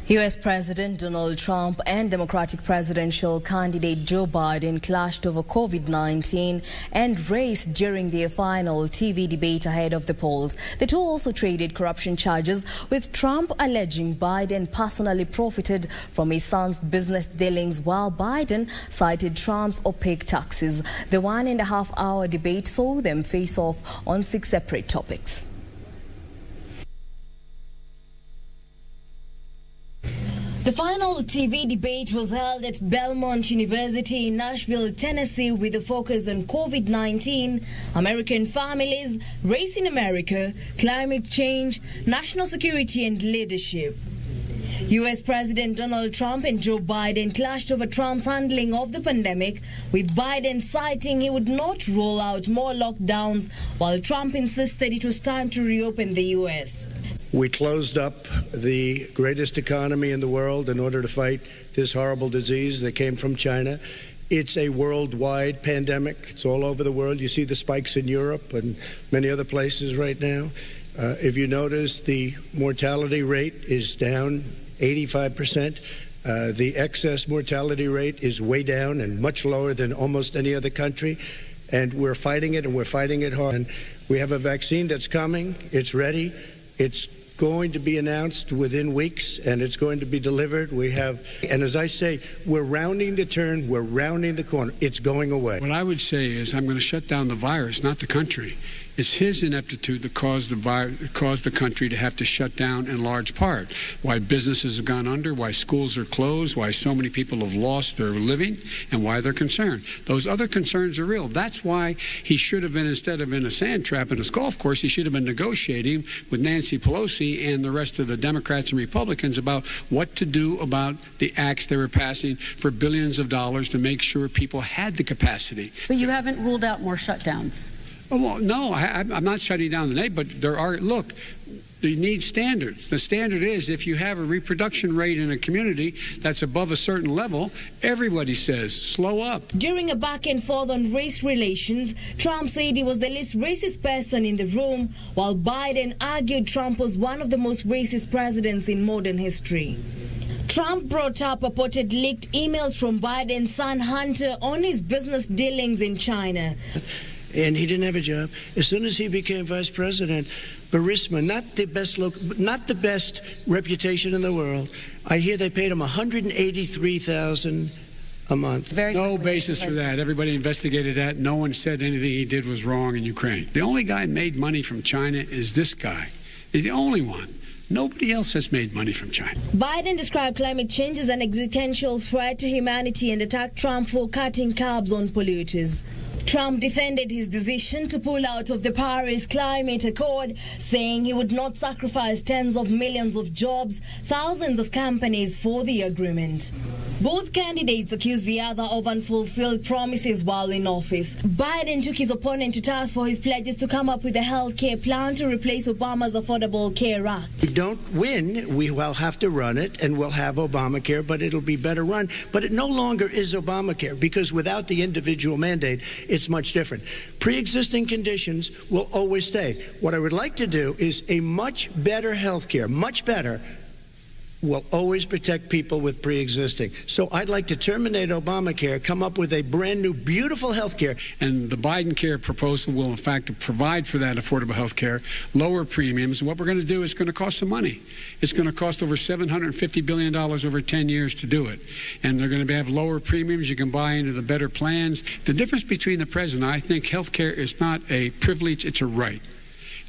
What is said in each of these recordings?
U.S. President Donald Trump and Democratic presidential candidate Joe Biden clashed over COVID-19 and race during their final TV debate ahead of the polls. The two also traded corruption charges, with Trump alleging Biden personally profited from his son's business dealings, while Biden cited Trump's opaque taxes. The 1.5-hour debate saw them face off on 6 separate topics. The final TV debate was held at Belmont University in Nashville, Tennessee, with a focus on COVID-19, American families, race in America, climate change, national security and leadership. U.S. President Donald Trump and Joe Biden clashed over Trump's handling of the pandemic, with Biden citing he would not roll out more lockdowns, while Trump insisted it was time to reopen the U.S. We closed up the greatest economy in the world in order to fight this horrible disease that came from China. It's a worldwide pandemic. It's all over the world. You see the spikes in Europe and many other places right now. If you notice, the mortality rate is down 85%. The excess mortality rate is way down and much lower than almost any other country. And we're fighting it, and we're fighting it hard. And we have a vaccine that's coming. It's ready. It's going to be announced within weeks, and it's going to be delivered. And as I say, we're rounding the turn, we're rounding the corner. It's going away. What I would say is I'm going to shut down the virus, not the country. It's his ineptitude that caused the country to have to shut down in large part. Why businesses have gone under, why schools are closed, why so many people have lost their living, and why they're concerned. Those other concerns are real. That's why he should have been, instead of in a sand trap at his golf course, he should have been negotiating with Nancy Pelosi and the rest of the Democrats and Republicans about what to do about the acts they were passing for billions of dollars to make sure people had the capacity. But you haven't ruled out more shutdowns. Well, no, I'm not shutting down the name, but there are, look, you need standards. The standard is if you have a reproduction rate in a community that's above a certain level, everybody says, slow up. During a back and forth on race relations, Trump said he was the least racist person in the room, while Biden argued Trump was one of the most racist presidents in modern history. Trump brought up purported leaked emails from Biden's son Hunter on his business dealings in China. And he didn't have a job. As soon as he became vice president, Burisma, not the best reputation in the world. I hear they paid him $183,000 a month. No basis for that. Everybody investigated that. No one said anything he did was wrong in Ukraine. The only guy who made money from China is this guy. He's the only one. Nobody else has made money from China. Biden described climate change as an existential threat to humanity and attacked Trump for cutting curbs on polluters. Trump defended his decision to pull out of the Paris Climate Accord, saying he would not sacrifice tens of millions of jobs, thousands of companies for the agreement. Both candidates accused the other of unfulfilled promises while in office. Biden took his opponent to task for his pledges to come up with a health care plan to replace Obama's Affordable Care Act. If we don't win, we will have to run it, and we'll have Obamacare, but it'll be better run. But it no longer is Obamacare, because without the individual mandate, it's much different. Pre-existing conditions will always stay. What I would like to do is a much better health care, much better, will always protect people with pre-existing. So I'd like to terminate Obamacare, come up with a brand new, beautiful health care. And the Biden care proposal will, in fact, provide for that affordable health care, lower premiums. What we're going to do is going to cost some money. It's going to cost over $750 billion over 10 years to do it. And they're going to have lower premiums. You can buy into the better plans. The difference between the president, I think health care is not a privilege, it's a right.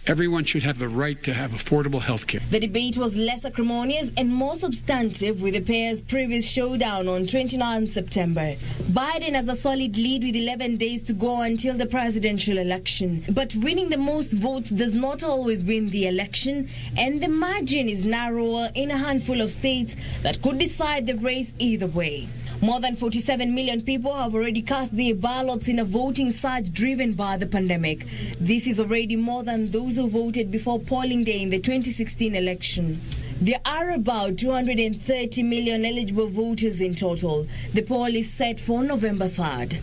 Everyone should have the right to have affordable health care. The debate was less acrimonious and more substantive, with the pair's previous showdown on 29 September. Biden has a solid lead with 11 days to go until the presidential election. But winning the most votes does not always win the election, and the margin is narrower in a handful of states that could decide the race either way. More than 47 million people have already cast their ballots in a voting surge driven by the pandemic. This is already more than those who voted before polling day in the 2016 election. There are about 230 million eligible voters in total. The poll is set for November 3rd.